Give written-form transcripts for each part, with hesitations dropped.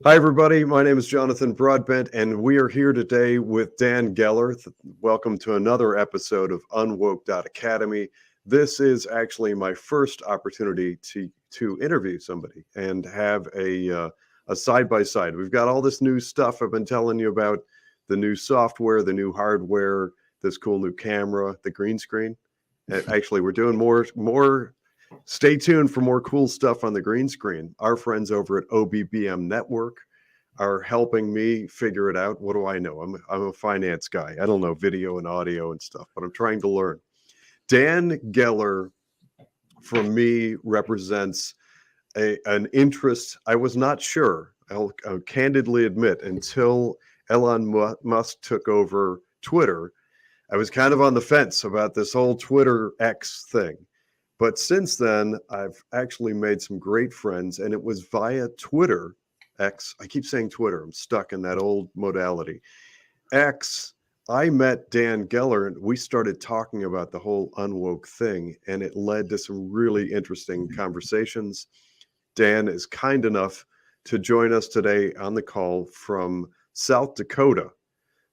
Hi, everybody. My name is Jonathan Broadbent, and we are here today with Dan Goeller. Welcome to another episode of UnWoke Academy. This is actually my first opportunity to interview somebody and have a side by side. We've got all this new stuff I've been telling you about: the new software, the new hardware, this cool new camera, the green screen. Actually, we're doing more. Stay tuned for more cool stuff on the green screen. Our friends over at OBBM Network are helping me figure it out. What do I know? I'm a finance guy. I don't know video and audio and stuff, but I'm trying to learn. Dan Goeller, for me, represents an interest I was not sure. I'll candidly admit, until Elon Musk took over Twitter, I was kind of on the fence about this whole Twitter X thing. But since then, I've actually made some great friends, and it was via Twitter X. I keep saying Twitter. I'm stuck in that old modality. X, I met Dan Goeller, and we started talking about the whole UnWoke thing, and it led to some really interesting conversations. Dan is kind enough to join us today on the call from South Dakota.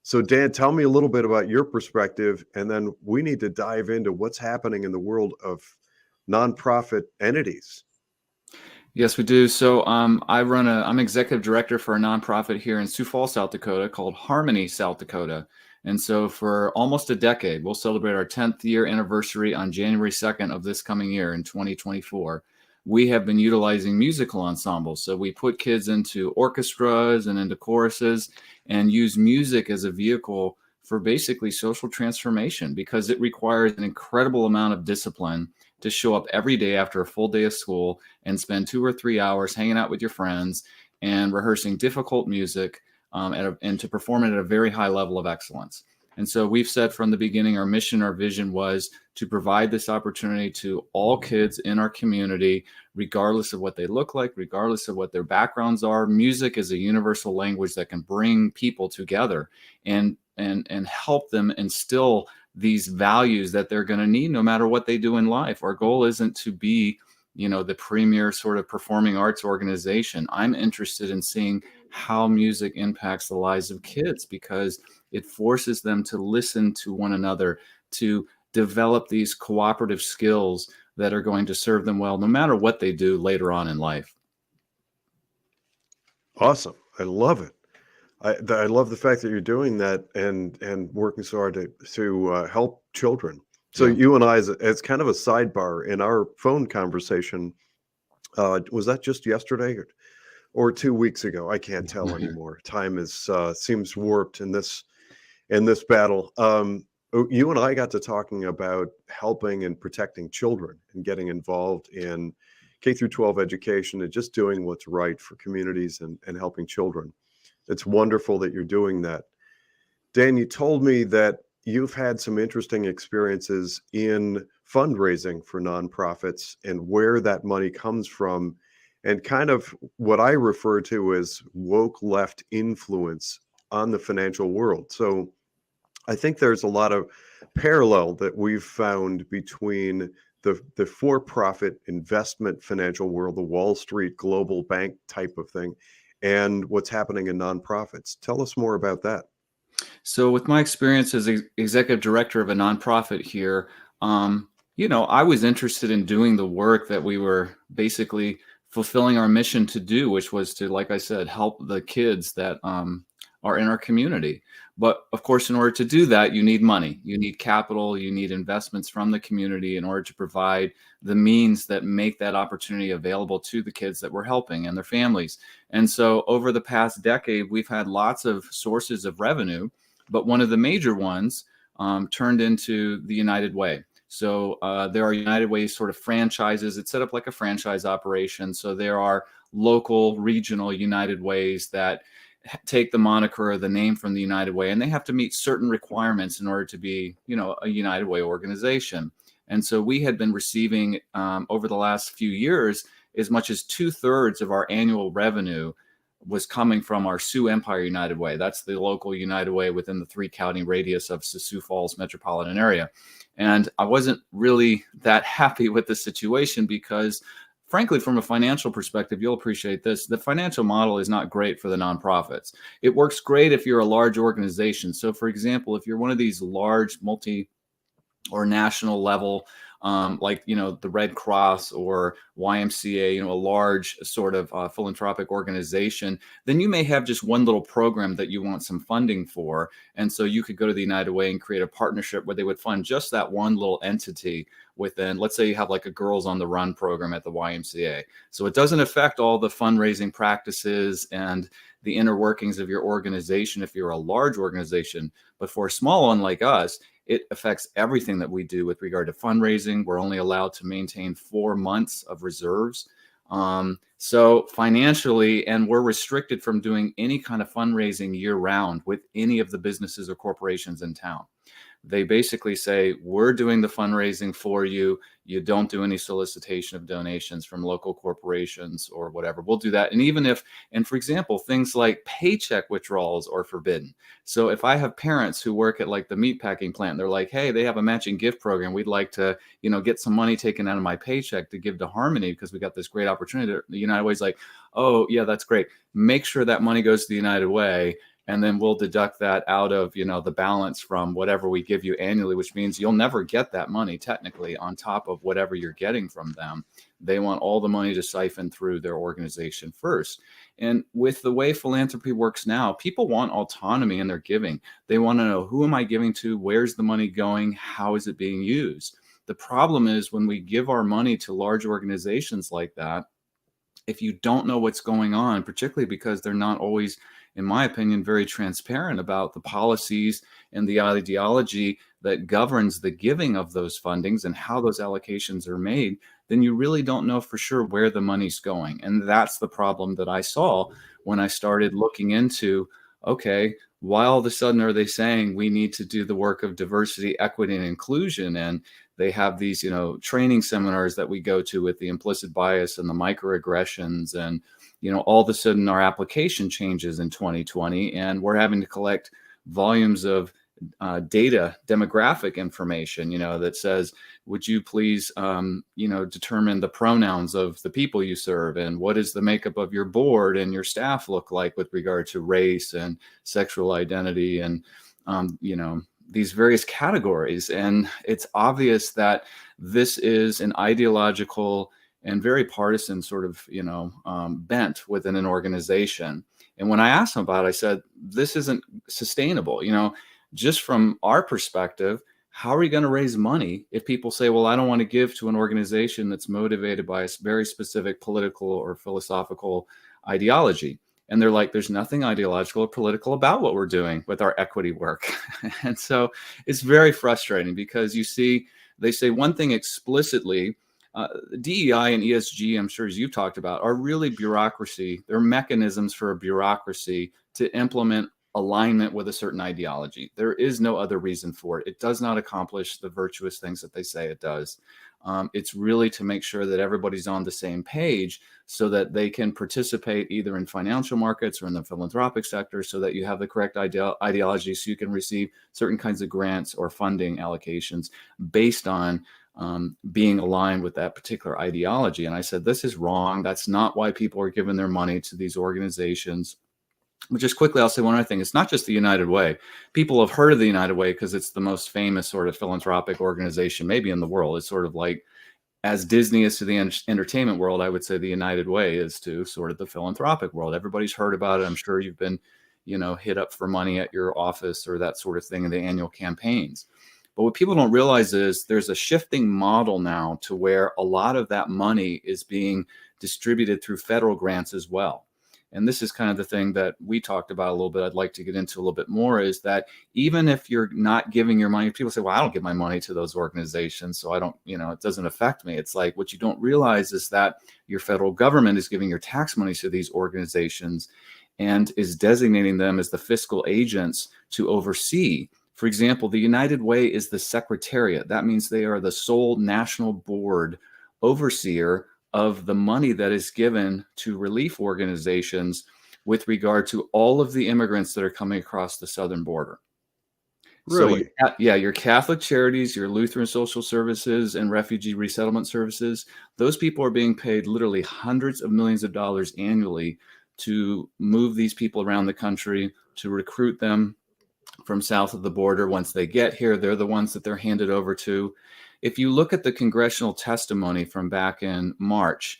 So, Dan, tell me a little bit about your perspective, and then we need to dive into what's happening in the world of nonprofit entities. Yes, we do. So I'm executive director for a nonprofit here in Sioux Falls, South Dakota called Harmony, South Dakota. And so for almost a decade, we'll celebrate our 10th year anniversary on January 2nd of this coming year in 2024. We have been utilizing musical ensembles. So we put kids into orchestras and into choruses and use music as a vehicle for basically social transformation, because it requires an incredible amount of discipline to show up every day after a full day of school and spend 2 or 3 hours hanging out with your friends and rehearsing difficult music and to perform it at a very high level of excellence. And so we've said from the beginning, our mission, our vision was to provide this opportunity to all kids in our community, regardless of what they look like, regardless of what their backgrounds are. Music is a universal language that can bring people together and help them instill these values that they're going to need no matter what they do in life. Our goal isn't to be, the premier sort of performing arts organization. I'm interested in seeing how music impacts the lives of kids, because it forces them to listen to one another, to develop these cooperative skills that are going to serve them well, no matter what they do later on in life. Awesome. I love it. I love the fact that you're doing that and working so hard to help children. So Yeah. you and I, as kind of a sidebar in our phone conversation, was that just yesterday or 2 weeks ago? I can't tell anymore. Time is seems warped in this battle. You and I got to talking about helping and protecting children and getting involved in K through 12 education and just doing what's right for communities and helping children. It's wonderful that you're doing that. Dan, you told me that you've had some interesting experiences in fundraising for nonprofits and where that money comes from, and kind of what I refer to as woke left influence on the financial world. So I think there's a lot of parallel that we've found between the for-profit investment financial world, the Wall Street global bank type of thing, and what's happening in nonprofits. Tell us more about that. So with my experience as executive director of a nonprofit here, I was interested in doing the work that we were basically fulfilling our mission to do, which was to, like I said, help the kids that are in our community. But of course, in order to do that, you need money, you need capital, you need investments from the community in order to provide the means that make that opportunity available to the kids that we're helping and their families. And so over the past decade, we've had lots of sources of revenue, but one of the major ones turned into the United Way. So there are United Way sort of franchises. It's set up like a franchise operation. So there are local, regional United Ways that take the moniker or the name from the United Way, and they have to meet certain requirements in order to be, a United Way organization. And so we had been receiving over the last few years as much as 2/3 of our annual revenue was coming from our Sioux Empire United Way. That's the local United Way within the 3-county radius of Sioux Falls metropolitan area. And I wasn't really that happy with the situation, because frankly, from a financial perspective, you'll appreciate this. The financial model is not great for the nonprofits. It works great if you're a large organization. So for example, if you're one of these large multi or national level, like, the Red Cross or YMCA, a large sort of philanthropic organization, then you may have just one little program that you want some funding for. And so you could go to the United Way and create a partnership where they would fund just that one little entity within, let's say you have like a Girls on the Run program at the YMCA. So it doesn't affect all the fundraising practices and the inner workings of your organization if you're a large organization. But for a small one like us, it affects everything that we do with regard to fundraising. We're only allowed to maintain 4 months of reserves. So financially, and we're restricted from doing any kind of fundraising year round with any of the businesses or corporations in town. They basically say, we're doing the fundraising for you. You don't do any solicitation of donations from local corporations or whatever. We'll do that. And even if, and for example, things like paycheck withdrawals are forbidden. So if I have parents who work at like the meatpacking plant, they're like, hey, they have a matching gift program. We'd like to, get some money taken out of my paycheck to give to Harmony because we got this great opportunity. The United Way's like, oh yeah, that's great. Make sure that money goes to the United Way. And then we'll deduct that out of, the balance from whatever we give you annually, which means you'll never get that money technically on top of whatever you're getting from them. They want all the money to siphon through their organization first. And with the way philanthropy works now, people want autonomy in their giving. They want to know, who am I giving to? Where's the money going? How is it being used? The problem is when we give our money to large organizations like that, if you don't know what's going on, particularly because they're not always, in my opinion, very transparent about the policies and the ideology that governs the giving of those fundings and how those allocations are made, then you really don't know for sure where the money's going. And that's the problem that I saw when I started looking into, okay, why all of a sudden are they saying we need to do the work of diversity, equity, and inclusion? And they have these, training seminars that we go to with the implicit bias and the microaggressions. And, all of a sudden our application changes in 2020 and we're having to collect volumes of data, demographic information, that says, would you please, determine the pronouns of the people you serve, and what is the makeup of your board and your staff look like with regard to race and sexual identity and, these various categories. And it's obvious that this is an ideological and very partisan sort of, bent within an organization. And when I asked them about it, I said, this isn't sustainable. Just from our perspective, how are we going to raise money if people say, well, I don't want to give to an organization that's motivated by a very specific political or philosophical ideology? And they're like, there's nothing ideological or political about what we're doing with our equity work. And so it's very frustrating because they say one thing explicitly. DEI and ESG, I'm sure as you've talked about, are really bureaucracy. They're mechanisms for a bureaucracy to implement alignment with a certain ideology. There is no other reason for it. It does not accomplish the virtuous things that they say it does. It's really to make sure that everybody's on the same page so that they can participate either in financial markets or in the philanthropic sector so that you have the correct ideology so you can receive certain kinds of grants or funding allocations based on being aligned with that particular ideology. And I said, this is wrong. That's not why people are giving their money to these organizations. But just quickly, I'll say one other thing. It's not just the United Way. People have heard of the United Way because it's the most famous sort of philanthropic organization maybe in the world. It's sort of like, as Disney is to the entertainment world, I would say the United Way is to sort of the philanthropic world. Everybody's heard about it. I'm sure you've been, hit up for money at your office or that sort of thing in the annual campaigns. But what people don't realize is there's a shifting model now to where a lot of that money is being distributed through federal grants as well. And this is kind of the thing that we talked about a little bit. I'd like to get into a little bit more is that even if you're not giving your money, people say, well, I don't give my money to those organizations, so I don't, it doesn't affect me. It's like what you don't realize is that your federal government is giving your tax money to these organizations and is designating them as the fiscal agents to oversee. For example, the United Way is the secretariat. That means they are the sole national board overseer of the money that is given to relief organizations with regard to all of the immigrants that are coming across the southern border. So Really? your Catholic charities, your Lutheran social services, and refugee resettlement services, those people are being paid literally hundreds of millions of dollars annually to move these people around the country, to recruit them from south of the border. Once they get here, they're the ones that they're handed over to. If you look at the congressional testimony from back in March,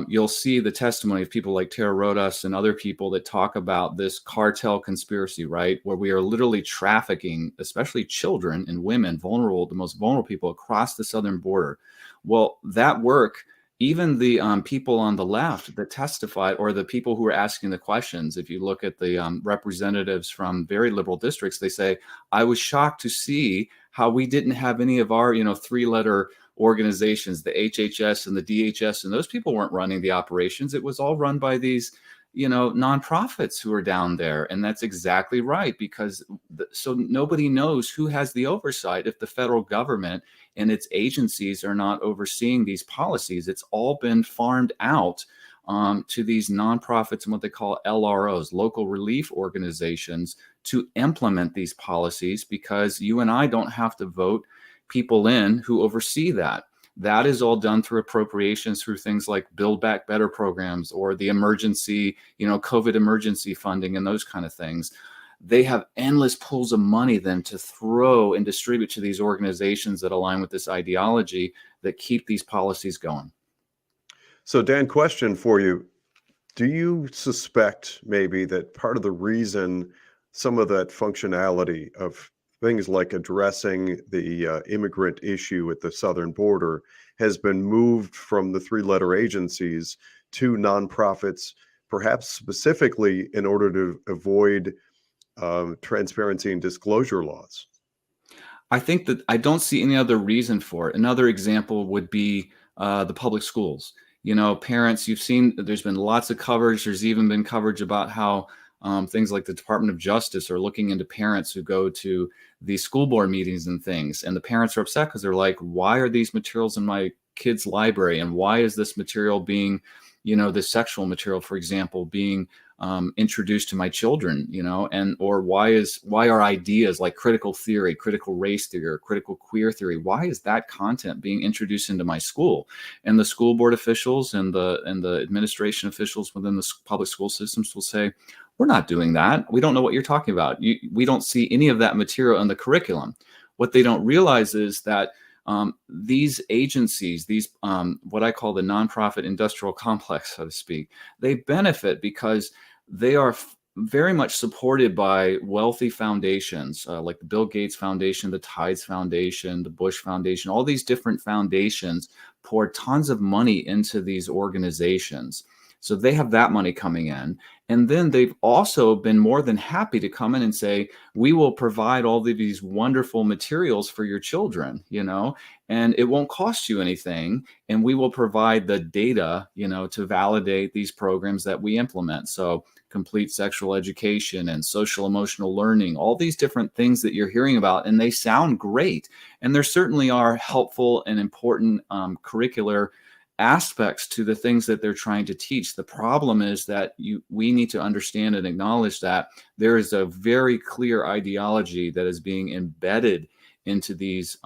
you'll see the testimony of people like Tara Rodas and other people that talk about this cartel conspiracy, right? Where we are literally trafficking, especially children and women, vulnerable, the most vulnerable people across the southern border. Well, that work, even the people on the left that testified, or the people who are asking the questions, if you look at the representatives from very liberal districts, they say, I was shocked to see how we didn't have any of our, three-letter organizations, the HHS and the DHS, and those people weren't running the operations. It was all run by these, nonprofits who are down there. And that's exactly right, because so nobody knows who has the oversight if the federal government and its agencies are not overseeing these policies. It's all been farmed out to these nonprofits and what they call LROs, local relief organizations, to implement these policies, because you and I don't have to vote people in who oversee that. That is all done through appropriations, through things like Build Back Better programs, or the emergency, COVID emergency funding and those kind of things. They have endless pools of money then to throw and distribute to these organizations that align with this ideology that keep these policies going. So, Dan, question for you. Do you suspect maybe that part of the reason some of that functionality of things like addressing the immigrant issue at the southern border has been moved from the three-letter agencies to nonprofits, perhaps specifically in order to avoid transparency and disclosure laws? I think that I don't see any other reason for it. Another example would be the public schools. Parents, you've seen there's been lots of coverage. There's even been coverage about how things like the Department of Justice are looking into parents who go to these school board meetings and things. And the parents are upset because they're like, why are these materials in my kid's library? And why is this material being, the sexual material, for example, being introduced to my children, or why are ideas like critical theory, critical race theory, or critical queer theory, why is that content being introduced into my school? And the school board officials and the administration officials within the public school systems will say, we're not doing that. We don't know what you're talking about. We don't see any of that material in the curriculum. What they don't realize is that these agencies, these what I call the nonprofit industrial complex, so to speak, they benefit because they are very much supported by wealthy foundations like the Bill Gates Foundation, the Tides Foundation, the Bush Foundation. All these different foundations pour tons of money into these organizations. So they have that money coming in. And then they've also been more than happy to come in and say, we will provide all of these wonderful materials for your children, and it won't cost you anything. And we will provide the data, to validate these programs that we implement. So complete sexual education and social emotional learning, all these different things that you're hearing about, and they sound great. And there certainly are helpful and important curricular aspects to the things that they're trying to teach. The problem is that we need to understand and acknowledge that there is a very clear ideology that is being embedded into these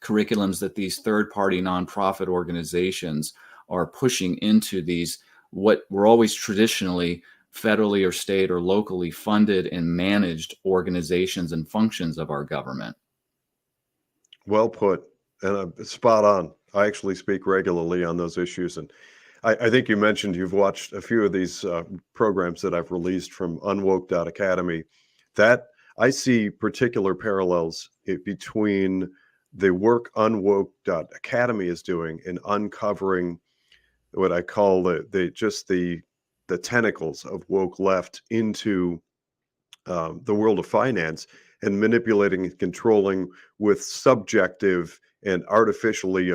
curriculums that these third-party nonprofit organizations are pushing into these, what were always traditionally federally or state or locally funded and managed organizations and functions of our government. Well put, and spot on. I actually speak regularly on those issues, and I think you mentioned you've watched a few of these programs that I've released from UnWoke.academy. That I see particular parallels between the work UnWoke.academy is doing in uncovering what I call the tentacles of woke left into the world of finance, and manipulating and controlling with subjective and artificially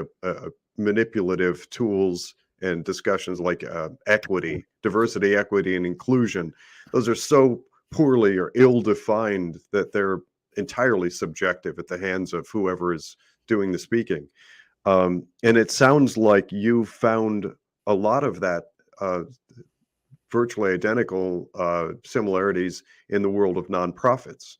manipulative tools and discussions like equity, diversity, equity, and inclusion. Those are so poorly or ill-defined that they're entirely subjective at the hands of whoever is doing the speaking. And it sounds like you found a lot of that virtually identical similarities in the world of nonprofits.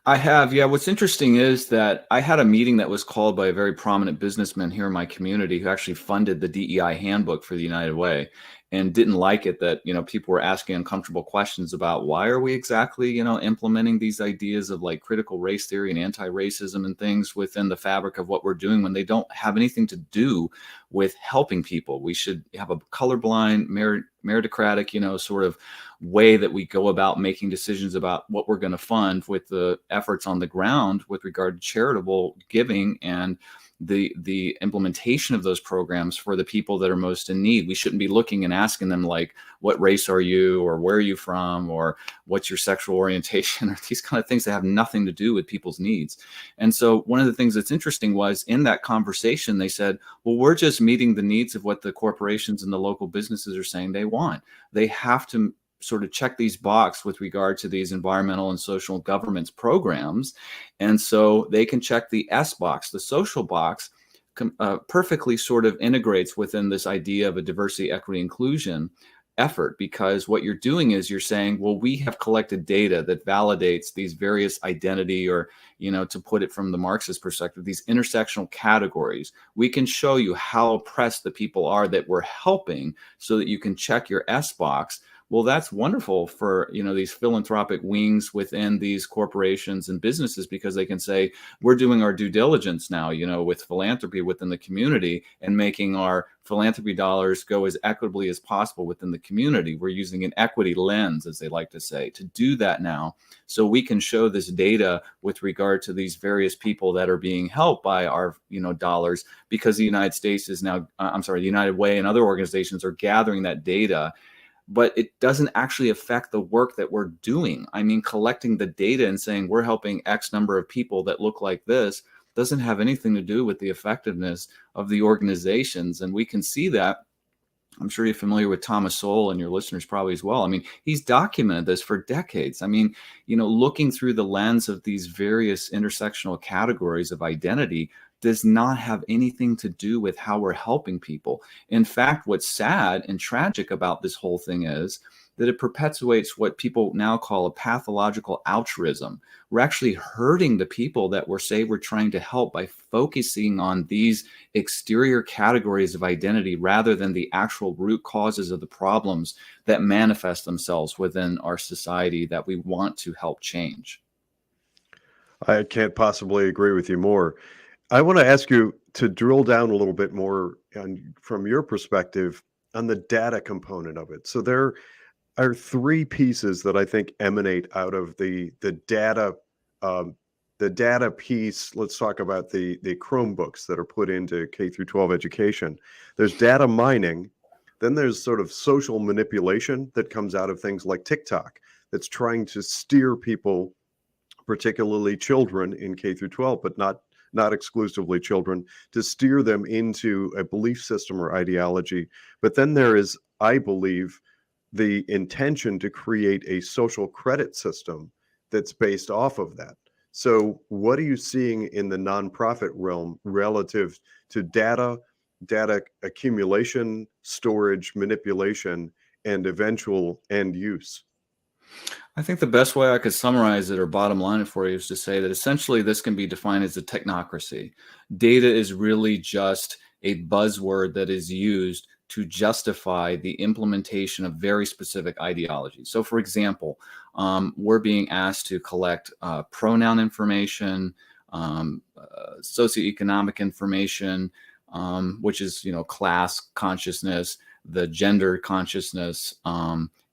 I have, yeah. What's interesting is that I had a meeting that was called by a very prominent businessman here in my community who actually funded the DEI handbook for the United Way, and didn't like it that, people were asking uncomfortable questions about why are we exactly, implementing these ideas of like critical race theory and anti-racism and things within the fabric of what we're doing when they don't have anything to do with helping people. We should have a colorblind, meritocratic, sort of way that we go about making decisions about what we're going to fund with the efforts on the ground with regard to charitable giving and the implementation of those programs for the people that are most in need. We shouldn't be looking and asking them like, what race are you, or where are you from, or what's your sexual orientation, or these kind of things that have nothing to do with people's needs. And so one of the things that's interesting was in that conversation, they said, well, we're just meeting the needs of what the corporations and the local businesses are saying they want. They have to sort of check these box with regard to these environmental and social governance programs. And so they can check the S box, the social box, perfectly sort of integrates within this idea of a diversity, equity, inclusion effort, because what you're doing is you're saying, well, we have collected data that validates these various identity, or, to put it from the Marxist perspective, these intersectional categories. We can show you how oppressed the people are that we're helping so that you can check your S box. Well, that's wonderful for, these philanthropic wings within these corporations and businesses, because they can say, we're doing our due diligence now, with philanthropy within the community and making our philanthropy dollars go as equitably as possible within the community. We're using an equity lens, as they like to say, to do that now. So we can show this data with regard to these various people that are being helped by our, dollars, because the United States is now, the United Way and other organizations are gathering that data. But it doesn't actually affect the work that we're doing. I mean, collecting the data and saying we're helping X number of people that look like this doesn't have anything to do with the effectiveness of the organizations. And we can see that. I'm sure you're familiar with Thomas Sowell, and your listeners probably as well. I mean, he's documented this for decades. I mean, looking through the lens of these various intersectional categories of identity does not have anything to do with how we're helping people. In fact, what's sad and tragic about this whole thing is that it perpetuates what people now call a pathological altruism. We're actually hurting the people that we're trying to help by focusing on these exterior categories of identity rather than the actual root causes of the problems that manifest themselves within our society that we want to help change. I can't possibly agree with you more. I want to ask you to drill down a little bit more from your perspective on the data component of it. So there are three pieces that I think emanate out of the data, the data piece. Let's talk about the Chromebooks that are put into K through 12 education. There's data mining. Then there's sort of social manipulation that comes out of things like TikTok that's trying to steer people, particularly children in K through 12, but not exclusively children, to steer them into a belief system or ideology. But then there is, I believe, the intention to create a social credit system that's based off of that. So what are you seeing in the nonprofit realm relative to data accumulation, storage, manipulation, and eventual end use? I think the best way I could summarize it or bottom line it for you is to say that essentially this can be defined as a technocracy. Data is really just a buzzword that is used to justify the implementation of very specific ideologies. So, for example, we're being asked to collect pronoun information, socioeconomic information, which is, class consciousness, the gender consciousness,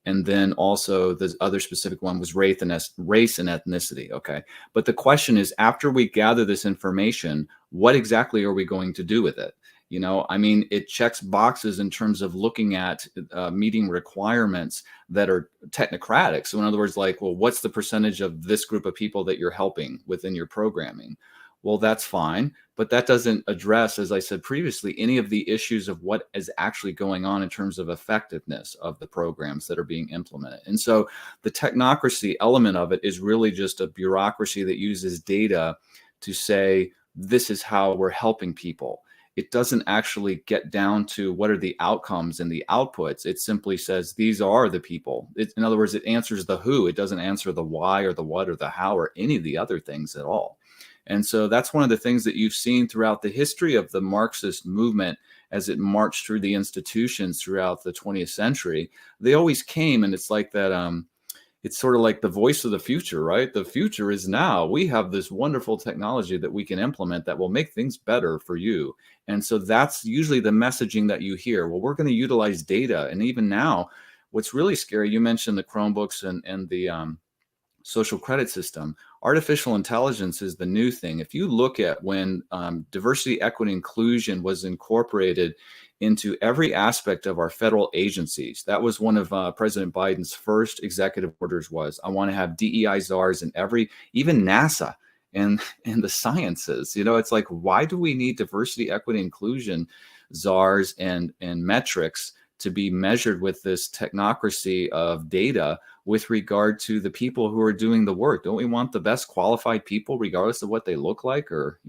and then also the other specific one was race and ethnicity. Okay. But the question is, after we gather this information, what exactly are we going to do with it? It checks boxes in terms of looking at meeting requirements that are technocratic. So in other words, like, well, what's the percentage of this group of people that you're helping within your programming? Well, that's fine, but that doesn't address, as I said previously, any of the issues of what is actually going on in terms of effectiveness of the programs that are being implemented. And so the technocracy element of it is really just a bureaucracy that uses data to say, this is how we're helping people. it doesn't actually get down to what are the outcomes and the outputs. It simply says these are the people. In other words, it answers the who. It doesn't answer the why or the what or the how or any of the other things at all. And so that's one of the things that you've seen throughout the history of the Marxist movement as it marched through the institutions throughout the 20th century. They always came, and it's like that. It's sort of like the voice of the future, right? The future is now. We have this wonderful technology that we can implement that will make things better for you. And so that's usually the messaging that you hear. Well, we're going to utilize data. And even now, what's really scary, you mentioned the Chromebooks and the social credit system. Artificial intelligence is the new thing. If you look at when diversity, equity, inclusion was incorporated into every aspect of our federal agencies, that was one of President Biden's first executive orders was, I want to have DEI czars in every, even NASA and the sciences. It's like, why do we need diversity, equity, inclusion czars and metrics to be measured with this technocracy of data with regard to the people who are doing the work? Don't we want the best qualified people, regardless of what they look like or,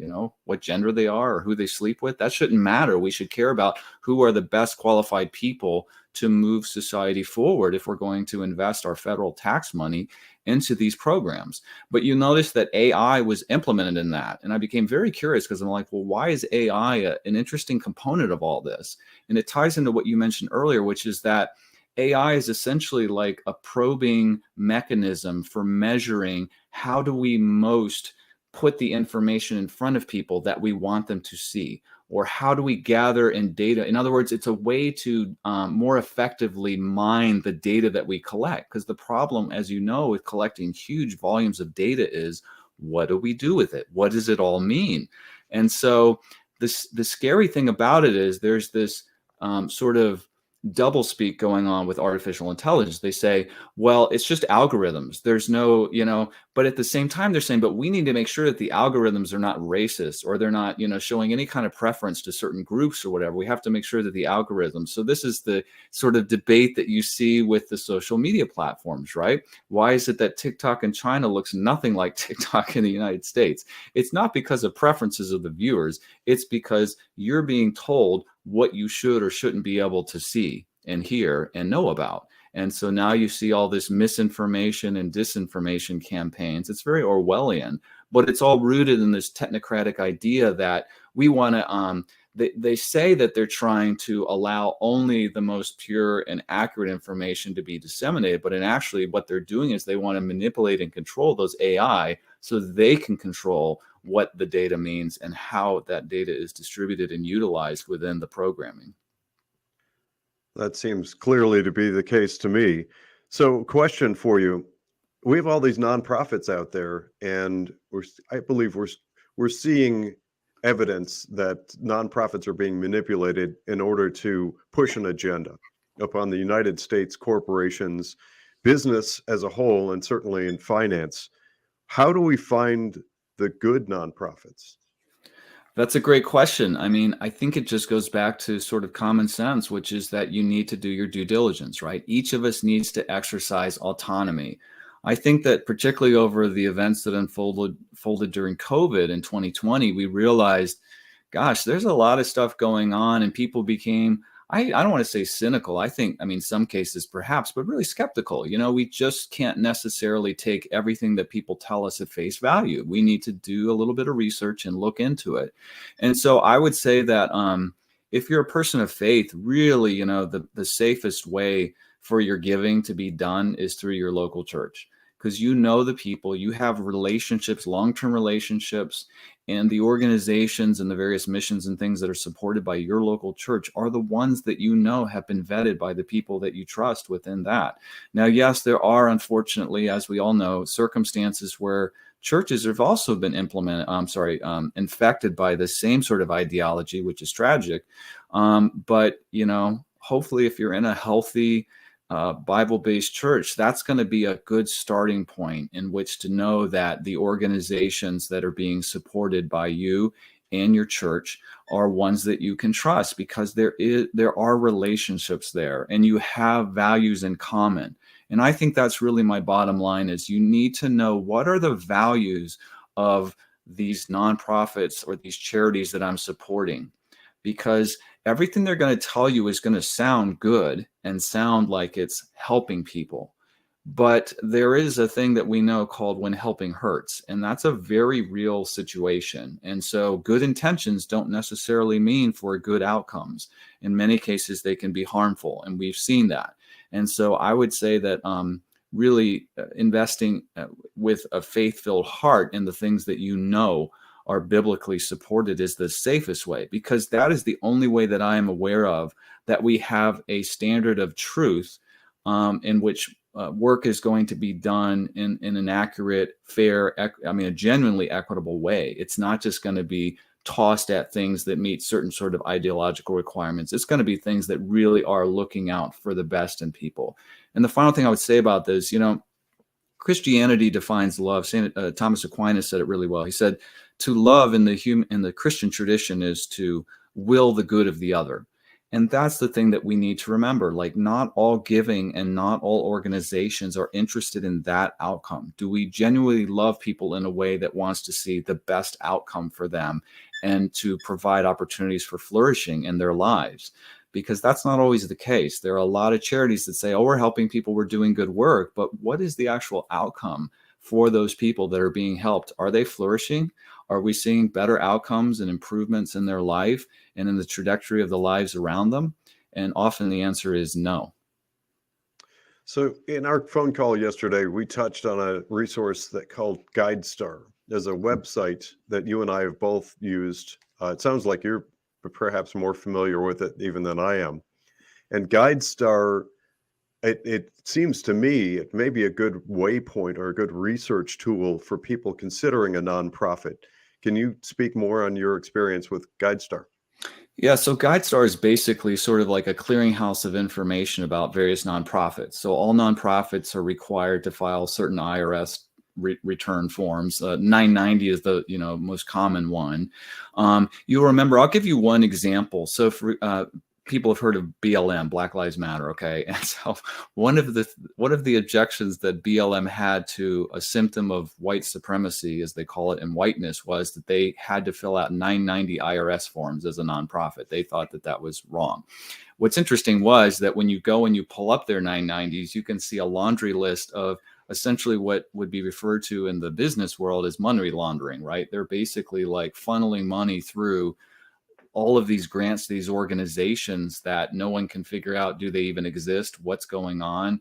what gender they are or who they sleep with? That shouldn't matter. We should care about who are the best qualified people to move society forward if we're going to invest our federal tax money into these programs. But you notice that AI was implemented in that. And I became very curious because I'm like, well, why is AI an interesting component of all this? And it ties into what you mentioned earlier, which is that AI is essentially like a probing mechanism for measuring how do we most put the information in front of people that we want them to see, or how do we gather in data? In other words, it's a way to more effectively mine the data that we collect. Because the problem, as you know, with collecting huge volumes of data is, what do we do with it? What does it all mean? And so the scary thing about it is there's this sort of double speak going on with artificial intelligence. They say, well, it's just algorithms. There's no, but at the same time, they're saying, but we need to make sure that the algorithms are not racist or they're not, showing any kind of preference to certain groups or whatever. We have to make sure that the algorithms. So this is the sort of debate that you see with the social media platforms, right? Why is it that TikTok in China looks nothing like TikTok in the United States? It's not because of preferences of the viewers. It's because you're being told what you should or shouldn't be able to see and hear and know about. And so now you see all this misinformation and disinformation campaigns. It's very Orwellian, but it's all rooted in this technocratic idea that we want to, they say that they're trying to allow only the most pure and accurate information to be disseminated. But in actually what they're doing is they want to manipulate and control those AI so they can control what the data means and how that data is distributed and utilized within the programming. That seems clearly to be the case to me. So, question for you. We have all these nonprofits out there, and I believe we're seeing evidence that nonprofits are being manipulated in order to push an agenda upon the United States corporations, business as a whole, and certainly in finance. How do we find the good nonprofits? That's a great question. I mean, I think it just goes back to sort of common sense, which is that you need to do your due diligence, right? Each of us needs to exercise autonomy. I think that particularly over the events that unfolded during COVID in 2020, we realized, gosh, there's a lot of stuff going on, and people became, I don't want to say cynical. I mean, some cases perhaps, but really skeptical. We just can't necessarily take everything that people tell us at face value. We need to do a little bit of research and look into it. And so I would say that if you're a person of faith, really, the safest way for your giving to be done is through your local church. Because the people, you have relationships, long-term relationships, and the organizations and the various missions and things that are supported by your local church are the ones that have been vetted by the people that you trust within that. Now, yes, there are, unfortunately, as we all know, circumstances where churches have also been infected by the same sort of ideology, which is tragic. But hopefully, if you're in a healthy Bible-based church, that's going to be a good starting point in which to know that the organizations that are being supported by you and your church are ones that you can trust, because there are relationships there and you have values in common. And I think that's really my bottom line, is you need to know what are the values of these nonprofits or these charities that I'm supporting. because everything they're going to tell you is going to sound good and sound like it's helping people. But there is a thing that we know called when helping hurts, and that's a very real situation. And so good intentions don't necessarily mean for good outcomes. In many cases, they can be harmful, and we've seen that. And so I would say that really investing with a faith-filled heart in the things that you know are biblically supported is the safest way, because that is the only way that I am aware of that we have a standard of truth in which work is going to be done in an accurate, fair, a genuinely equitable way. It's not just going to be tossed at things that meet certain sort of ideological requirements. It's going to be things that really are looking out for the best in people. And the final thing I would say about this, Christianity defines love. Thomas Aquinas said it really well. He said, to love in the Christian tradition is to will the good of the other. And that's the thing that we need to remember. Like, not all giving and not all organizations are interested in that outcome. Do we genuinely love people in a way that wants to see the best outcome for them and to provide opportunities for flourishing in their lives? Because that's not always the case. There are a lot of charities that say, oh, we're helping people, we're doing good work. But what is the actual outcome for those people that are being helped? Are they flourishing? Are we seeing better outcomes and improvements in their life and in the trajectory of the lives around them? And often the answer is no. So in our phone call yesterday, we touched on a resource that called GuideStar. There's a website that you and I have both used. It sounds like you're perhaps more familiar with it even than I am. And GuideStar, it seems to me it may be a good waypoint or a good research tool for people considering a nonprofit. Can you speak more on your experience with GuideStar? Yeah, so GuideStar is basically sort of like a clearinghouse of information about various nonprofits. So all nonprofits are required to file certain IRS return forms. 990 is the most common one. You'll remember, I'll give you one example. So for people have heard of BLM, Black Lives Matter, okay? And so one of the objections that BLM had to a symptom of white supremacy, as they call it, and whiteness, was that they had to fill out 990 IRS forms as a nonprofit. They thought that that was wrong. What's interesting was that when you go and you pull up their 990s, you can see a laundry list of essentially what would be referred to in the business world as money laundering, right? They're basically like funneling money through all of these grants to these organizations that no one can figure out, do they even exist? What's going on?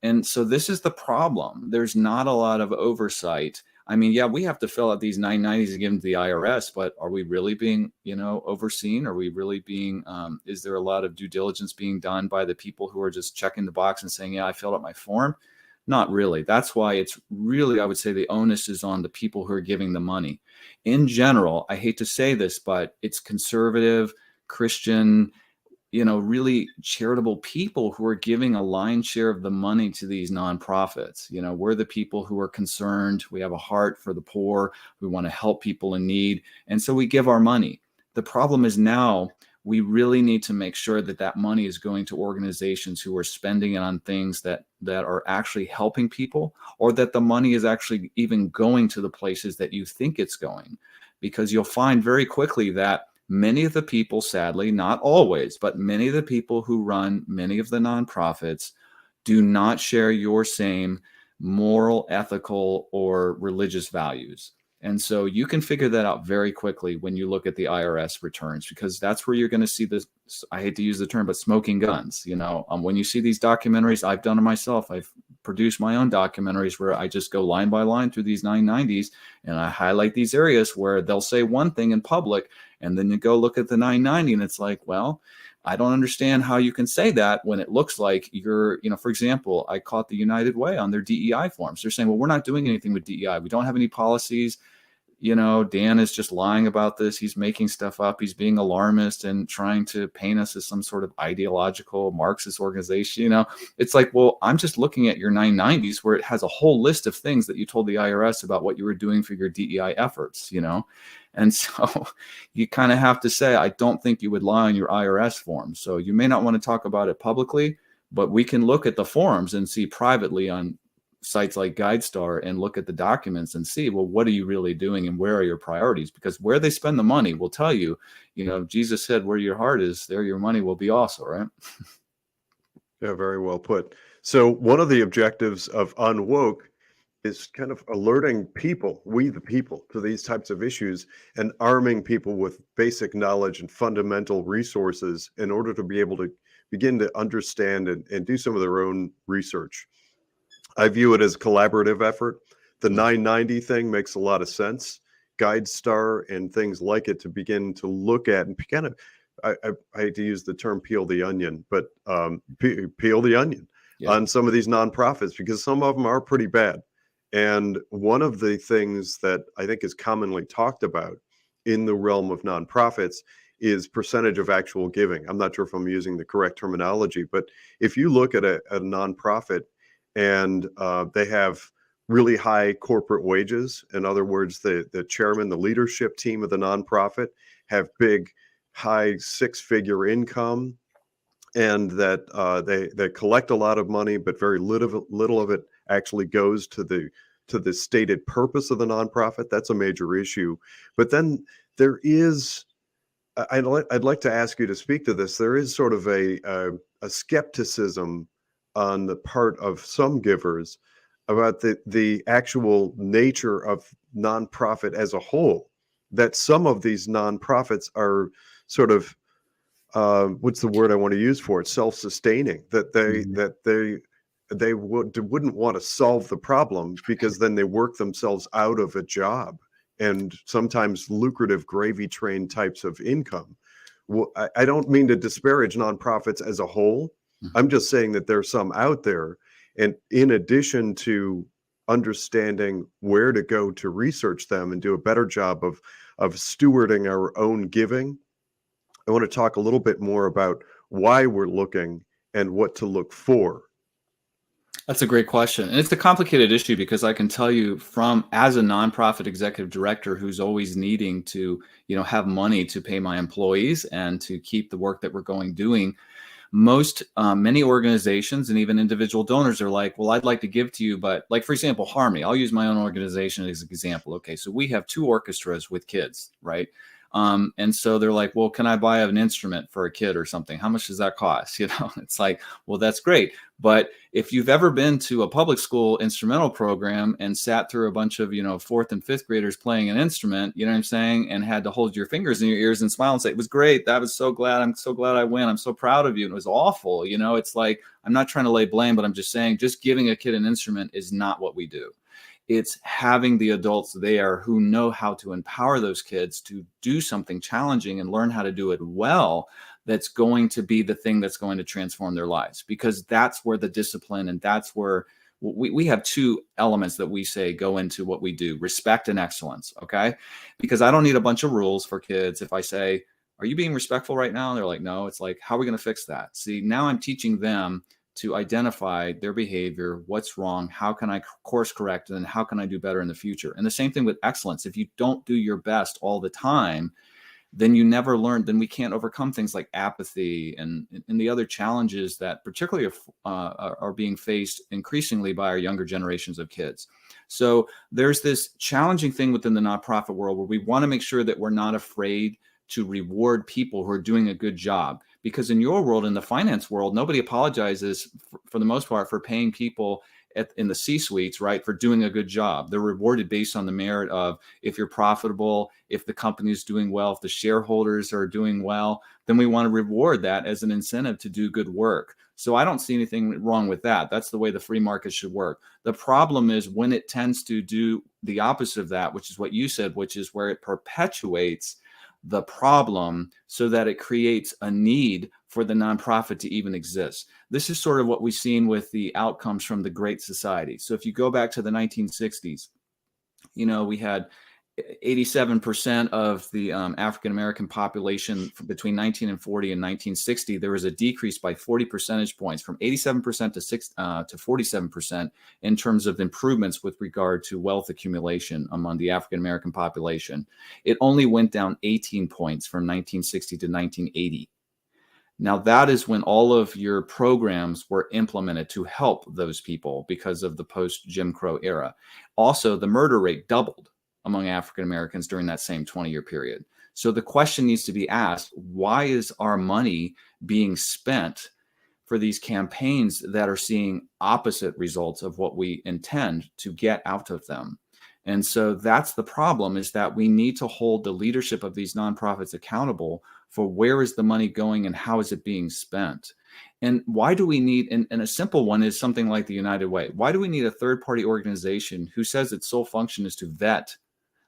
And so this is the problem. There's not a lot of oversight. I mean, yeah, we have to fill out these 990s and give them to the IRS, but are we really being, overseen? Are we really being, is there a lot of due diligence being done by the people who are just checking the box and saying, yeah, I filled out my form? Not really. That's why it's really, I would say, the onus is on the people who are giving the money. In general, I hate to say this, but it's conservative, Christian, really charitable people who are giving a lion's share of the money to these nonprofits. We're the people who are concerned. We have a heart for the poor. We want to help people in need. And so we give our money. The problem is now we really need to make sure that that money is going to organizations who are spending it on things that are actually helping people, or that the money is actually even going to the places that you think it's going. Because you'll find very quickly that many of the people, sadly, not always, but many of the people who run many of the nonprofits do not share your same moral, ethical, or religious values. And so you can figure that out very quickly when you look at the IRS returns, because that's where you're going to see this, I hate to use the term, but smoking guns. When you see these documentaries, I've done it myself. I've produced my own documentaries where I just go line by line through these 990s and I highlight these areas where they'll say one thing in public, and then you go look at the 990 and it's like, well, I don't understand how you can say that when it looks like you're, for example, I caught the United Way on their DEI forms. They're saying, well, we're not doing anything with DEI. We don't have any policies. Dan is just lying about this. He's making stuff up. He's being alarmist and trying to paint us as some sort of ideological Marxist organization. It's like, well, I'm just looking at your 990s where it has a whole list of things that you told the IRS about what you were doing for your DEI efforts, And so you kind of have to say, I don't think you would lie on your IRS forms. So you may not want to talk about it publicly, but we can look at the forms and see privately on sites like GuideStar and look at the documents and see, well, what are you really doing and where are your priorities? Because where they spend the money will tell you, Jesus said, where your heart is, there your money will be also, right? Yeah, very well put. So one of the objectives of UnWoke is kind of alerting people, we the people, to these types of issues and arming people with basic knowledge and fundamental resources in order to be able to begin to understand and do some of their own research. I view it as a collaborative effort. The 990 thing makes a lot of sense. GuideStar and things like it to begin to look at and kind of, I hate to use the term peel the onion, but peel the onion on some of these nonprofits, because some of them are pretty bad. And one of the things that I think is commonly talked about in the realm of nonprofits is percentage of actual giving. I'm not sure if I'm using the correct terminology, but if you look at a nonprofit and they have really high corporate wages, in other words, the chairman, the leadership team of the nonprofit have big, high six-figure income, and that they collect a lot of money, but very little of it actually goes to the stated purpose of the nonprofit. That's a major issue. But then there is, I'd like to ask you to speak to this. There is sort of a skepticism on the part of some givers about the actual nature of nonprofit as a whole, that some of these nonprofits are sort of what's the word I want to use for it? Self-sustaining, that they wouldn't want to solve the problem because then they work themselves out of a job and sometimes lucrative gravy train types of income. Well, I don't mean to disparage nonprofits as a whole. I'm just saying that there's some out there. And in addition to understanding where to go to research them and do a better job of stewarding our own giving, I want to talk a little bit more about why we're looking and what to look for. That's a great question. And it's a complicated issue because I can tell you as a nonprofit executive director who's always needing to, have money to pay my employees and to keep the work that we're doing. Many organizations and even individual donors are like, well, I'd like to give to you, but like, for example, Harmony, I'll use my own organization as an example. Okay. So we have 2 orchestras with kids, right? And so they're like, well, can I buy an instrument for a kid or something? How much does that cost? It's like, well, that's great. But if you've ever been to a public school instrumental program and sat through a bunch of, 4th and 5th graders playing an instrument, you know what I'm saying? And had to hold your fingers in your ears and smile and say, it was great. That was so glad. I'm so glad I went. I'm so proud of you. And it was awful. It's like, I'm not trying to lay blame, but I'm just saying, just giving a kid an instrument is not what we do. It's having the adults there who know how to empower those kids to do something challenging and learn how to do it well. That's going to be the thing that's going to transform their lives, because that's where the discipline, and that's where we have 2 elements that we say go into what we do: respect and excellence. Okay. Because I don't need a bunch of rules for kids. If I say, are you being respectful right now? And they're like, no. It's like, how are we going to fix that? See, now I'm teaching them to identify their behavior, what's wrong, how can I course correct, and then how can I do better in the future? And the same thing with excellence. If you don't do your best all the time, then you never learn, then we can't overcome things like apathy and the other challenges that particularly are being faced increasingly by our younger generations of kids. So there's this challenging thing within the nonprofit world where we want to make sure that we're not afraid to reward people who are doing a good job. Because in your world, in the finance world, nobody apologizes for the most part for paying people in the C-suites, right, for doing a good job. They're rewarded based on the merit of, if you're profitable, if the company is doing well, if the shareholders are doing well, then we want to reward that as an incentive to do good work. So I don't see anything wrong with that. That's the way the free market should work. The problem is when it tends to do the opposite of that, which is what you said, which is where it perpetuates the problem so that it creates a need for the nonprofit to even exist. This is sort of what we've seen with the outcomes from the Great Society. So if you go back to the 1960s, we had 87% of the African-American population between 1940 and 1960, there was a decrease by 40 percentage points from 87% to 47% in terms of improvements with regard to wealth accumulation among the African-American population. It only went down 18 points from 1960 to 1980. Now, that is when all of your programs were implemented to help those people because of the post-Jim Crow era. Also, the murder rate doubled among African Americans during that same 20-year period. So the question needs to be asked, why is our money being spent for these campaigns that are seeing opposite results of what we intend to get out of them? And so that's the problem, is that we need to hold the leadership of these nonprofits accountable for where is the money going and how is it being spent. And why do we need, and a simple one is something like the United Way. Why do we need a third-party organization who says its sole function is to vet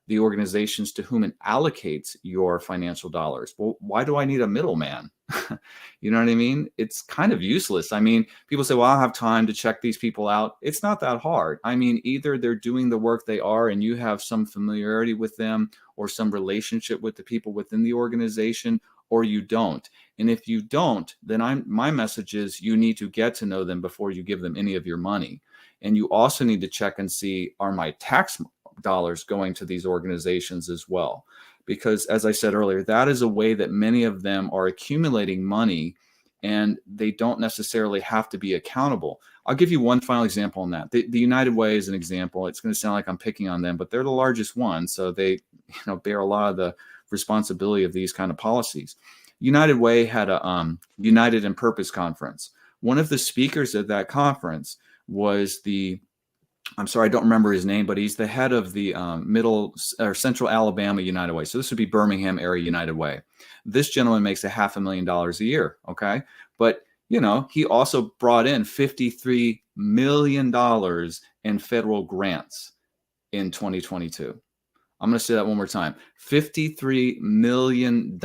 the organizations to whom it allocates your financial dollars? Well, why do I need a middleman? You know what I mean? It's kind of useless. I mean, people say, well, I don't have time to check these people out. It's not that hard. I mean, either they're doing the work they are and you have some familiarity with them or some relationship with the people within the organization, or you don't. And if you don't, then my message is you need to get to know them before you give them any of your money. And you also need to check and see, are my tax dollars going to these organizations as well? Because as I said earlier, that is a way that many of them are accumulating money and they don't necessarily have to be accountable. I'll give you one final example on that. The United Way is an example. It's going to sound like I'm picking on them, but they're the largest one. So they bear a lot of the responsibility of these kind of policies. United Way had a United in Purpose conference. One of the speakers at that conference was I'm sorry, I don't remember his name, but he's the head of the Middle or Central Alabama United Way. So this would be Birmingham area United Way. This gentleman makes $500,000 a year. Okay. But, he also brought in $53 million in federal grants in 2022. I'm going to say that one more time. $53 million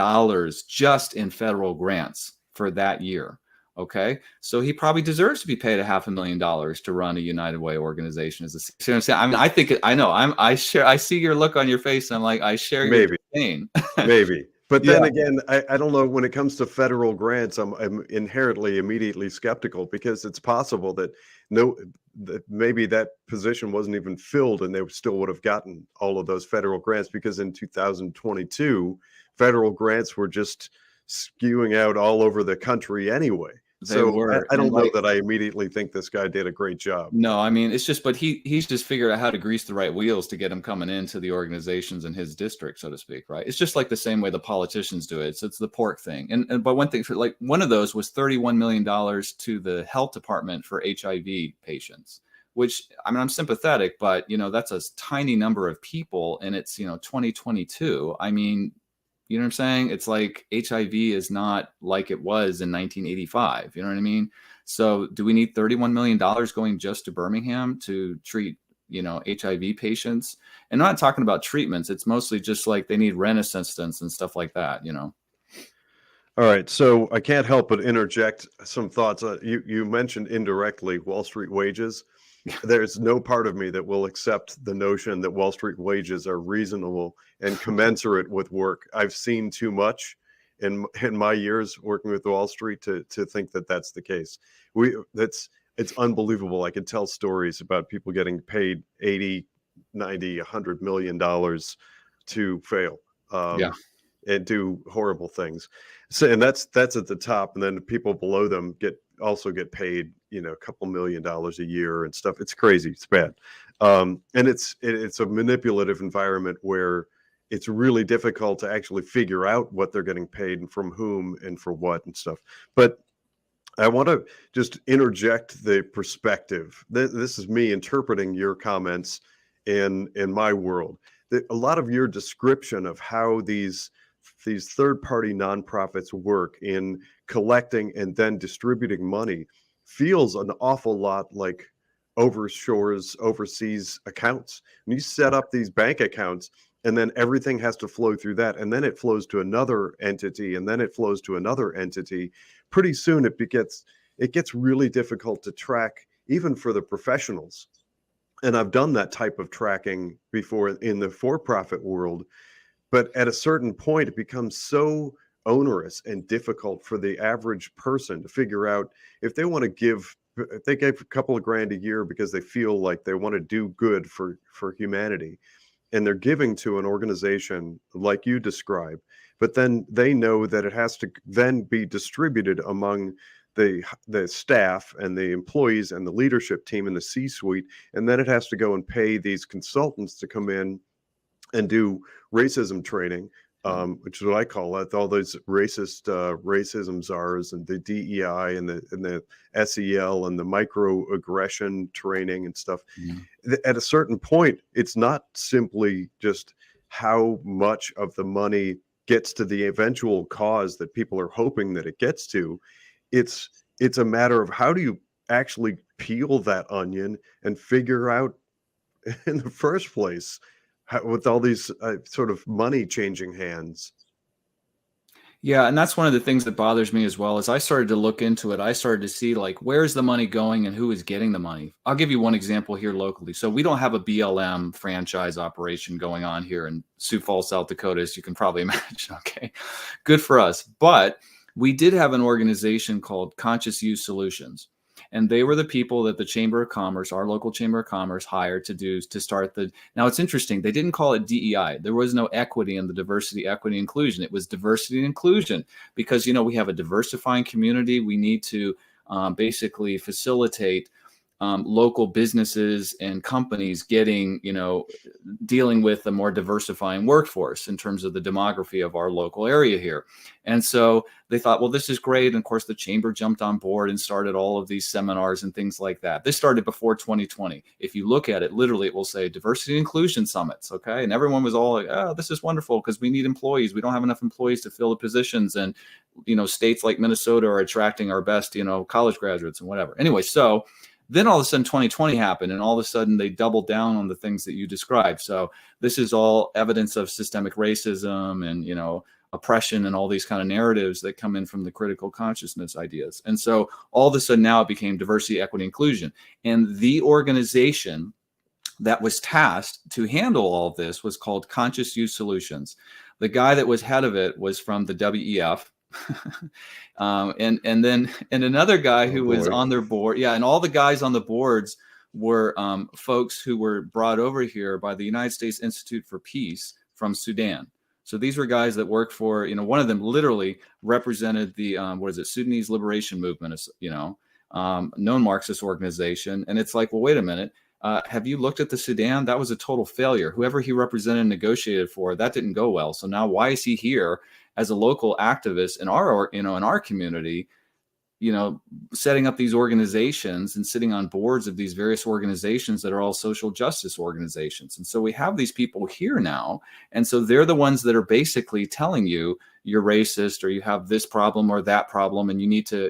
just in federal grants for that year. Okay, so he probably deserves to be paid $500,000 to run a United Way organization. I mean, I see your look on your face. And I'm like, I share your pain. Maybe. But Yeah. then again, I don't know, when it comes to federal grants, I'm inherently immediately skeptical, because it's possible that maybe that position wasn't even filled and they still would have gotten all of those federal grants, because in 2022, federal grants were just skewing out all over the country anyway. I don't know that I immediately think this guy did a great job. No, I mean, it's just, but he's just figured out how to grease the right wheels to get him coming into the organizations in his district, so to speak, right? It's just like the same way the politicians do it. So it's the pork thing. But one thing, like one of those was $31 million to the health department for HIV patients, which, I mean, I'm sympathetic, but that's a tiny number of people, and it's 2022. I mean, you know what I'm saying? It's like HIV is not like it was in 1985. You know what I mean? So do we need $31 million going just to Birmingham to treat, HIV patients? And I'm not talking about treatments. It's mostly just like they need rent assistance and stuff like that, All right. So I can't help but interject some thoughts. You mentioned indirectly Wall Street wages. There's no part of me that will accept the notion that Wall Street wages are reasonable and commensurate with work. I've seen too much in my years working with Wall Street to think that that's the case. It's unbelievable. I could tell stories about people getting paid 80, 90, $100 million to fail. And do horrible things. So, and that's at the top, and then the people below them also get paid, a couple $1 million a year and stuff. It's crazy. It's bad. And it's a manipulative environment where it's really difficult to actually figure out what they're getting paid and from whom and for what and stuff. But I want to just interject the perspective. This is me interpreting your comments in my world. A lot of your description of how these third-party nonprofits work in collecting and then distributing money feels an awful lot like overseas accounts. And you set up these bank accounts, and then everything has to flow through that, and then it flows to another entity, and then it flows to another entity. Pretty soon it gets really difficult to track, even for the professionals. And I've done that type of tracking before in the for-profit world. But at a certain point, it becomes so onerous and difficult for the average person to figure out if they want to give. If they give a couple of grand a year because they feel like they want to do good for humanity, and they're giving to an organization like you describe, but then they know that it has to then be distributed among the staff and the employees and the leadership team and the C-suite, and then it has to go and pay these consultants to come in and do racism training, which is what I call it. All those racist racism czars and the DEI and the SEL and the microaggression training and stuff. At a certain point, it's not simply just how much of the money gets to the eventual cause that people are hoping that it gets to. It's a matter of how do you actually peel that onion and figure out in the first place with all these sort of money changing hands. Yeah, and that's one of the things that bothers me as well. As I started to look into it, I started to see like where's the money going and who is getting the money. I'll give you one example here locally. So we don't have a BLM franchise operation going on here in Sioux Falls, South Dakota, as you can probably imagine. Okay, good for us. But we did have an organization called Conscious Use Solutions. And they were the people that the Chamber of Commerce, our local Chamber of Commerce, hired to start the. Now it's interesting. They didn't call it DEI. There was no equity in the diversity, equity, inclusion. It was diversity and inclusion because, we have a diversifying community. We need to basically facilitate local businesses and companies getting, dealing with a more diversifying workforce in terms of the demography of our local area here. And so they thought, well, this is great. And of course, the chamber jumped on board and started all of these seminars and things like that. This started before 2020. If you look at it, literally, it will say diversity and inclusion summits. Okay. And everyone was all like, oh, this is wonderful because we need employees. We don't have enough employees to fill the positions. And, states like Minnesota are attracting our best, college graduates and whatever. Anyway, so then all of a sudden 2020 happened and all of a sudden they doubled down on the things that you described. So this is all evidence of systemic racism and, oppression and all these kind of narratives that come in from the critical consciousness ideas. And so all of a sudden now it became diversity, equity, inclusion. And the organization that was tasked to handle all of this was called Conscious Use Solutions. The guy that was head of it was from the WEF. And another guy who was on their board. Yeah. And all the guys on the boards were folks who were brought over here by the United States Institute for Peace from Sudan. So these were guys that worked for, one of them literally represented the, Sudanese Liberation Movement, known Marxist organization. And it's like, well, wait a minute. Have you looked at the Sudan? That was a total failure. Whoever he represented and negotiated for, that didn't go well. So now why is he here as a local activist in our community, setting up these organizations and sitting on boards of these various organizations that are all social justice organizations. And so we have these people here now. And so they're the ones that are basically telling you you're racist or you have this problem or that problem. And you need to,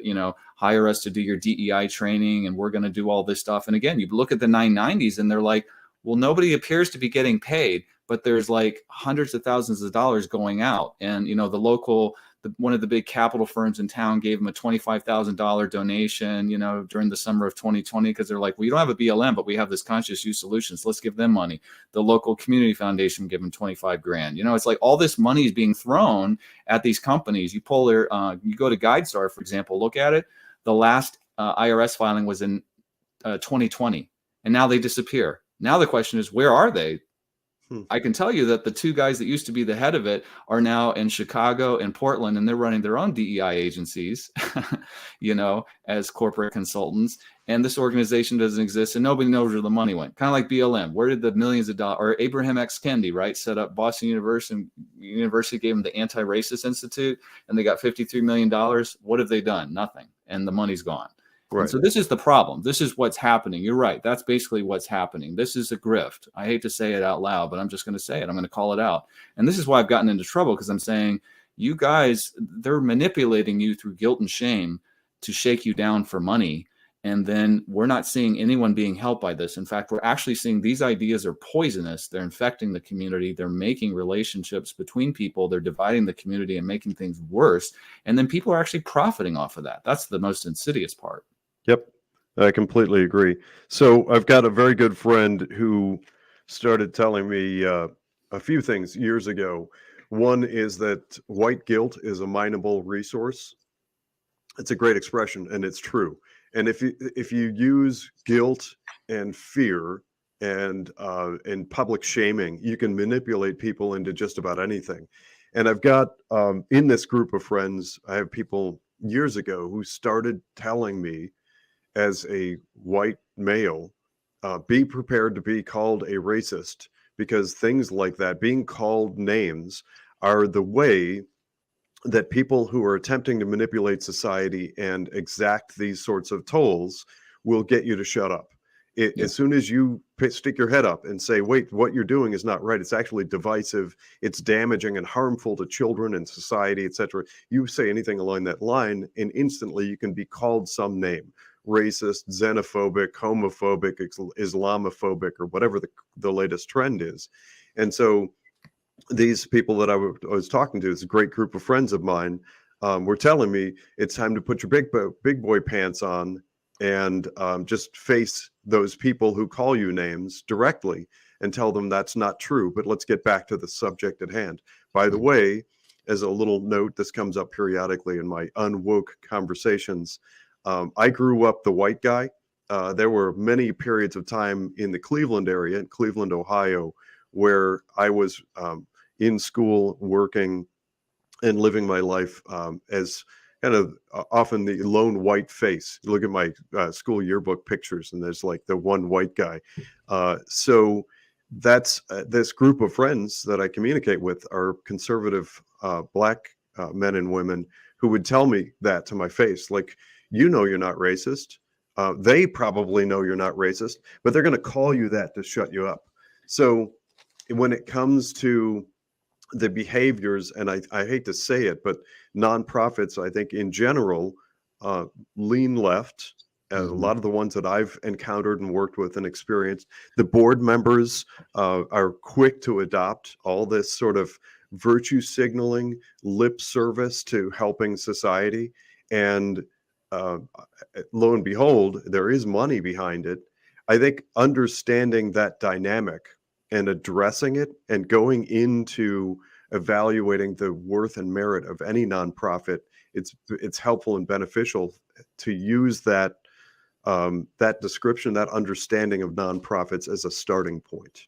hire us to do your DEI training. And we're going to do all this stuff. And again, you look at the 990s and they're like, well, nobody appears to be getting paid, but there's like hundreds of thousands of dollars going out. And, one of the big capital firms in town gave them a $25,000 donation, during the summer of 2020, because they're like, well, you don't have a BLM, but we have this Conscious Use Solutions. Let's give them money. The local community foundation gave them 25 grand. It's like all this money is being thrown at these companies. You pull their, you go to GuideStar, for example, look at it. The last IRS filing was in 2020, and now they disappear. Now the question is, where are they? I can tell you that the two guys that used to be the head of it are now in Chicago and Portland, and they're running their own DEI agencies, as corporate consultants. And this organization doesn't exist, and nobody knows where the money went. Kind of like BLM. Where did the millions of dollars, or Abraham X. Kendi, right, set up Boston University gave them the Anti-Racist Institute, and they got $53 million. What have they done? Nothing. And the money's gone. Right. And so this is the problem. This is what's happening. You're right. That's basically what's happening. This is a grift. I hate to say it out loud, but I'm just going to say it. I'm going to call it out. And this is why I've gotten into trouble, because I'm saying, you guys, they're manipulating you through guilt and shame to shake you down for money. And then we're not seeing anyone being helped by this. In fact, we're actually seeing these ideas are poisonous. They're infecting the community. They're making relationships between people. They're dividing the community and making things worse. And then people are actually profiting off of that. That's the most insidious part. Yep, I completely agree. So I've got a very good friend who started telling me a few things years ago. One is that white guilt is a mineable resource. It's a great expression, and it's true. And if you use guilt and fear and public shaming. You can manipulate people into just about anything. And I've got in this group of friends, I have people years ago who started telling me as a white male, be prepared to be called a racist, because things like that, being called names, are the way that people who are attempting to manipulate society and exact these sorts of tolls will get you to shut up. Yeah. As soon as you stick your head up and say, wait, what you're doing is not right, it's actually divisive, it's damaging and harmful to children and society, etc. You say anything along that line, and instantly you can be called some name: racist, xenophobic, homophobic, Islamophobic, or whatever the latest trend is. And so these people that I was talking to, it's a great group of friends of mine, were telling me it's time to put your big boy pants on and just face those people who call you names directly and tell them that's not true. But let's get back to the subject at hand. By the way, as a little note, this comes up periodically in my UnWoke conversations. I grew up the white guy. There were many periods of time in the Cleveland area, in Cleveland, Ohio, where I was in school, working, and living my life as kind of often the lone white face. You look at my school yearbook pictures, and there's like the one white guy. So that's this group of friends that I communicate with are conservative Black men and women who would tell me that to my face, like, you know, you're not racist. They probably know you're not racist, but they're going to call you that to shut you up. So when it comes to the behaviors, and I hate to say it, but nonprofits, I think in general, lean left. A lot of the ones that I've encountered and worked with and experienced, the board members are quick to adopt all this sort of virtue signaling, lip service to helping society. And lo and behold, there is money behind it. I think understanding that dynamic and addressing it and going into evaluating the worth and merit of any nonprofit, it's helpful and beneficial to use that that description, that understanding of nonprofits as a starting point.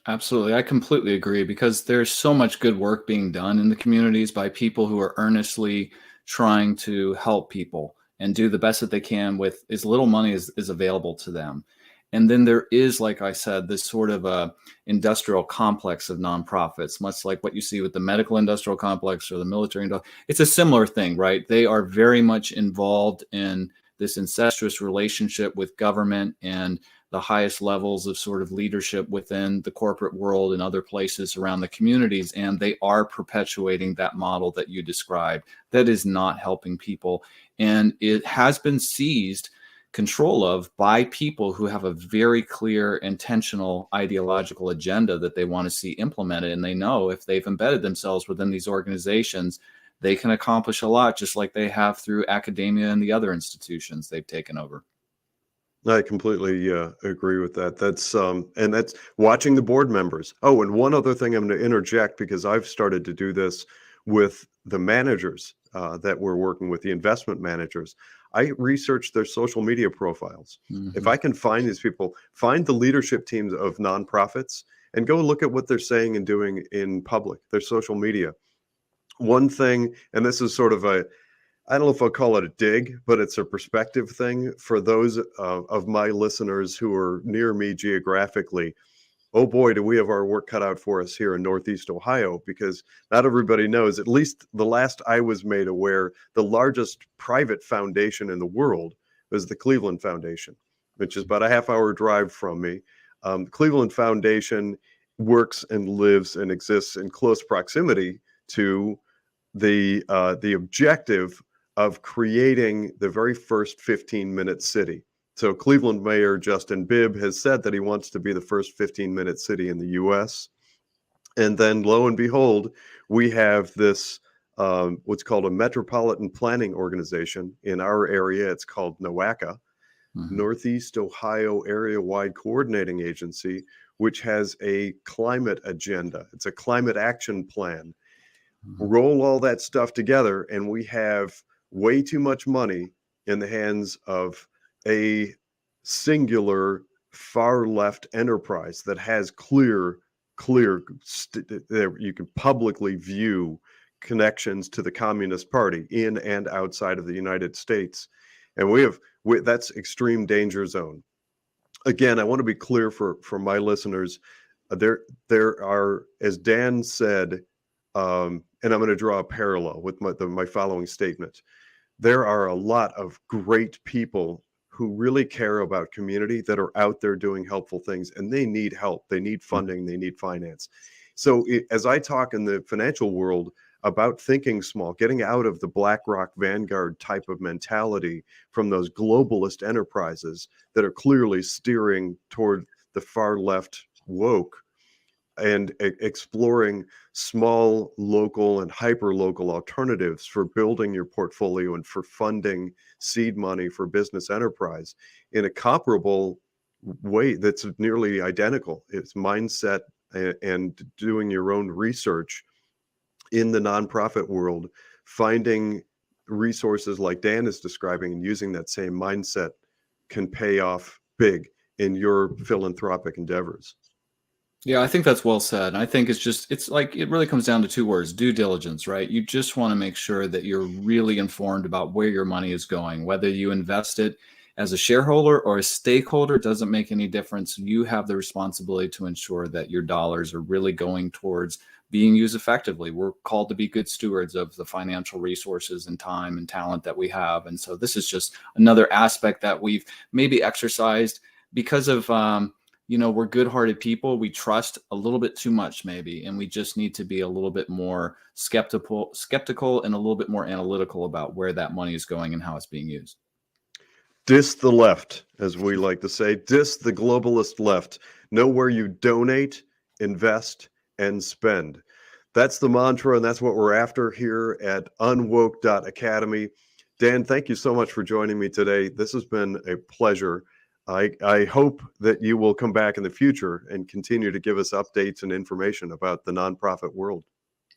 Absolutely. I completely agree, because there's so much good work being done in the communities by people who are earnestly trying to help people and do the best that they can with as little money as is available to them. And then there is, like I said, this sort of a industrial complex of nonprofits, much like what you see with the medical industrial complex or the military. It's a similar thing, right? They are very much involved in this incestuous relationship with government and the highest levels of sort of leadership within the corporate world and other places around the communities. And they are perpetuating that model that you described that is not helping people. And it has been seized control of by people who have a very clear, intentional ideological agenda that they want to see implemented. And they know if they've embedded themselves within these organizations, they can accomplish a lot, just like they have through academia and the other institutions they've taken over. I completely agree with that. That's and that's watching the board members. Oh, and one other thing I'm going to interject, because I've started to do this with the managers that we're working with, the investment managers. I research their social media profiles. If I can find these people, find the leadership teams of nonprofits, and go look at what they're saying and doing in public, their social media. One thing, and this is sort of a, I don't know if I'll call it a dig, but it's a perspective thing for those of my listeners who are near me geographically. Oh boy, do we have our work cut out for us here in Northeast Ohio, because not everybody knows, at least the last I was made aware, the largest private foundation in the world was the Cleveland Foundation, which is about a half-hour drive from me. The Cleveland Foundation works and lives and exists in close proximity to the objective of creating the very first 15-minute city. So Cleveland Mayor Justin Bibb has said that he wants to be the first 15-minute city in the U.S. And then lo and behold, we have this what's called a Metropolitan Planning Organization in our area. It's called NOACA, Northeast Ohio Area-Wide Coordinating Agency, which has a climate agenda. It's a climate action plan. Roll all that stuff together, and we have way too much money in the hands of a singular far left enterprise that has you can publicly view connections to the Communist Party in and outside of the United States. And that's extreme danger zone. Again, I want to be clear for my listeners. There are, as Dan said, and I'm going to draw a parallel with my following statement. There are a lot of great people who really care about community that are out there doing helpful things, and they need help. They need funding. They need finance. So as I talk in the financial world about thinking small, getting out of the BlackRock Vanguard type of mentality from those globalist enterprises that are clearly steering toward the far left woke, and exploring small, local, and hyper-local alternatives for building your portfolio and for funding seed money for business enterprise in a comparable way that's nearly identical. It's mindset and doing your own research in the nonprofit world, finding resources like Dan is describing and using that same mindset can pay off big in your philanthropic endeavors. Yeah, I think that's well said. And I think it's like, it really comes down to two words: due diligence, right? You just want to make sure that you're really informed about where your money is going. Whether you invest it as a shareholder or a stakeholder, doesn't make any difference. You have the responsibility to ensure that your dollars are really going towards being used effectively. We're called to be good stewards of the financial resources and time and talent that we have. And so this is just another aspect that we've maybe exercised because of, we're good-hearted people. We trust a little bit too much maybe, and we just need to be a little bit more skeptical and a little bit more analytical about where that money is going and how it's being used. Diss the left, as we like to say. Diss the globalist left. Know where you donate, invest, and spend. That's the mantra, and that's what we're after here at UnWoke.Academy. Dan, thank you so much for joining me today. This has been a pleasure. I hope that you will come back in the future and continue to give us updates and information about the nonprofit world.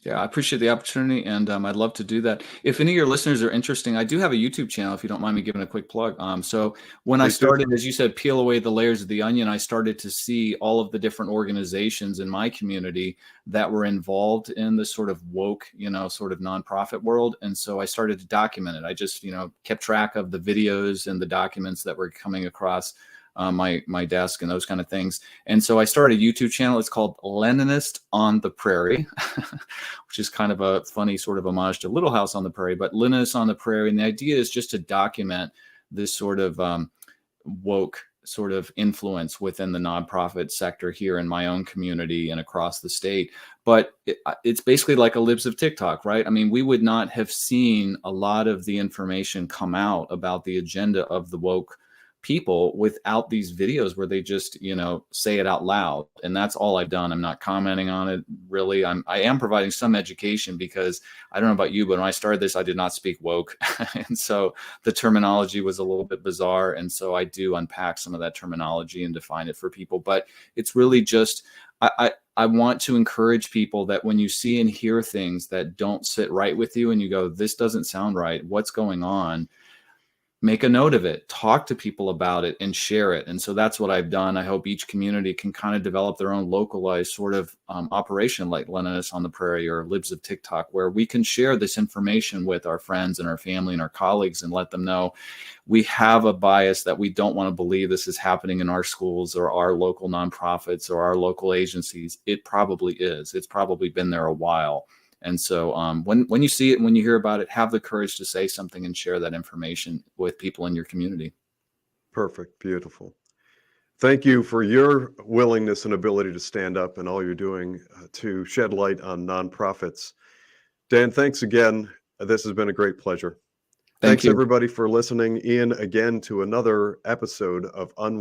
Yeah, I appreciate the opportunity, and I'd love to do that. If any of your listeners are interested, I do have a YouTube channel, if you don't mind me giving a quick plug. So when I started, as you said, peel away the layers of the onion, I started to see all of the different organizations in my community that were involved in this sort of woke, sort of nonprofit world. And so I started to document it. I just, kept track of the videos and the documents that were coming across my desk and those kind of things. And so I started a YouTube channel. It's called Leninist on the Prairie, which is kind of a funny sort of homage to Little House on the Prairie, but Leninist on the Prairie. And the idea is just to document this sort of woke sort of influence within the nonprofit sector here in my own community and across the state. But it's basically like a libs of TikTok, right? I mean, we would not have seen a lot of the information come out about the agenda of the woke people without these videos where they just, say it out loud. And that's all I've done. I'm not commenting on it really. I am providing some education because I don't know about you, but when I started this, I did not speak woke. And so the terminology was a little bit bizarre. And so I do unpack some of that terminology and define it for people. But it's really just, I want to encourage people that when you see and hear things that don't sit right with you and you go, this doesn't sound right, what's going on? Make a note of it, talk to people about it, and share it. And so that's what I've done. I hope each community can kind of develop their own localized sort of operation like Leninist on the Prairie or Libs of TikTok, where we can share this information with our friends and our family and our colleagues and let them know we have a bias that we don't want to believe this is happening in our schools or our local nonprofits or our local agencies. It probably is. It's probably been there a while. And so when you see it and when you hear about it, have the courage to say something and share that information with people in your community. Perfect. Beautiful. Thank you for your willingness and ability to stand up and all you're doing to shed light on nonprofits. Dan, thanks again. This has been a great pleasure. Thanks, everybody, for listening in again to another episode of UnWoke.